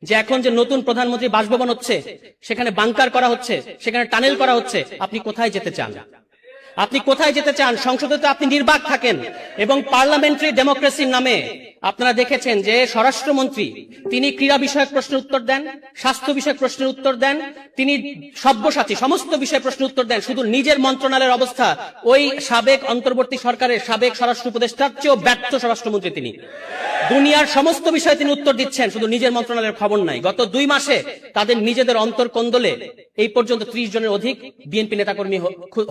যে এখন যে নতুন প্রধানমন্ত্রী বাসভবন হচ্ছে, সেখানে বাংকার করা হচ্ছে, সেখানে টানেল করা হচ্ছে, আপনি কোথায় যেতে চান? আপনি কোথায় যেতে চান? সংসদে তো আপনি নির্বাক থাকেন। এবং পার্লামেন্টারি ডেমোক্রেসির নামে আপনারা দেখেছেন যে স্বরাষ্ট্রমন্ত্রী তিনি ক্রীড়া বিষয়ক প্রশ্নের উত্তর দেন, স্বাস্থ্য বিষয়ক প্রশ্নের উত্তর দেন, তিনি সব্যসাচী সমস্ত বিষয়ে প্রশ্নের উত্তর দেন। শুধু নিজের মন্ত্রণালয়ের অবস্থা ওই সাবেক অন্তর্বর্তী সরকারের সাবেক স্বরাষ্ট্র উপদেষ্টার চেয়েও ব্যর্থ স্বরাষ্ট্রমন্ত্রী তিনি। দুনিয়ার সমস্ত বিষয়ে তিনি উত্তর দিচ্ছেন, শুধু নিজের মন্ত্রণালয়ের খবর নাই। গত 2 মাসে তাদের নিজেদের অন্তর্কন্দলে এই পর্যন্ত 30 জনের অধিক বিএনপি নেতাকর্মী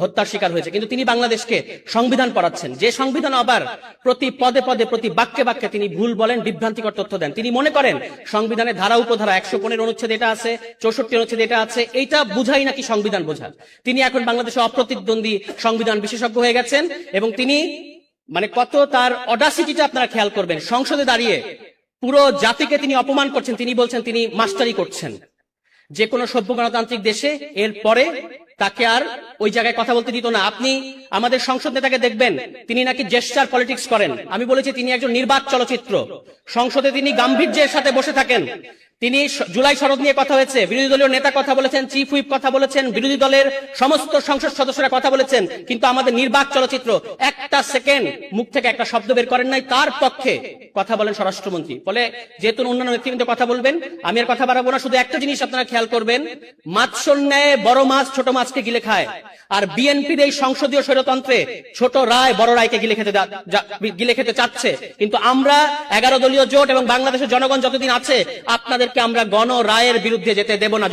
হত্যার শিকার হয়েছে, কিন্তু তিনি বাংলাদেশকে সংবিধান পড়াচ্ছেন, যে সংবিধান আবার প্রতি পদে পদে প্রতি বাক্যে বাক্যে তিনি ভুল বলেন, বিভ্রান্তিকর তথ্য দেন। তিনি মনে করেন সংবিধানের ধারা উপধারা 115 অনুচ্ছেদ এটা আছে, 64 অনুচ্ছেদ এটা আছে, এইটা বুঝাই নাকি সংবিধান বোঝা। তিনি এখন বাংলাদেশে অপ্রতিদ্বন্দ্বী সংবিধান বিশেষজ্ঞ হয়ে গেছেন এবং তিনি মানে কত তার অডাসিটিটা আপনারা খেয়াল করবেন। সংসদে দাঁড়িয়ে পুরো জাতিকে তিনি অপমান করছেন। তিনি বলছেন তিনি মাস্টারি করছেন। যে কোনো সভ্য গণতান্ত্রিক দেশে এর পরে তাকে আর ওই জায়গায় কথা বলতে দিত না। আপনি আমাদের সংসদ নেতাকে দেখবেন তিনি নাকি জেস্টার পলিটিক্স করেন। আমি বলেছি তিনি একজন নির্বাক চলচ্চিত্র। সংসদে তিনি গাম্ভীর্যের সাথে বসে থাকেন। তিনি জুলাই সনদ নিয়ে কথা হয়েছে, বিরোধী দলীয় নেতা কথা বলেছেন, চিফ হুইপ কথা বলেছেন, বিরোধী দলের সমস্ত সংসদ সদস্যরা কথা বলেছেন, কিন্তু আমাদের নির্বাক চলচ্চিত্র একটা সেকেন্ড মুখ থেকে একটা শব্দ বের করেন নাই। তার পক্ষে কথা বলেন স্বরাষ্ট্রমন্ত্রী। ফলে যেহেতু অন্যান্য নেতৃবৃন্দ কথা বলবেন, আমি আর কথা বাড়াবো না। শুধু একটা জিনিস আপনারা খেয়াল করবেন, মাছর ন্যায় বড় মাছ ছোট মাছকে গিলে খায়। আর বিএনপির এই সংসদীয় স্বৈরতন্ত্রে ছোট রায় বড় রায়কে গিলে খেতে চাচ্ছে। কিন্তু আমরা 11 দলীয় জোট এবং বাংলাদেশের জনগণ যতদিন আছে আপনাদেরকে আমরা গণ রায়ের বিরুদ্ধে যেতে দেব না।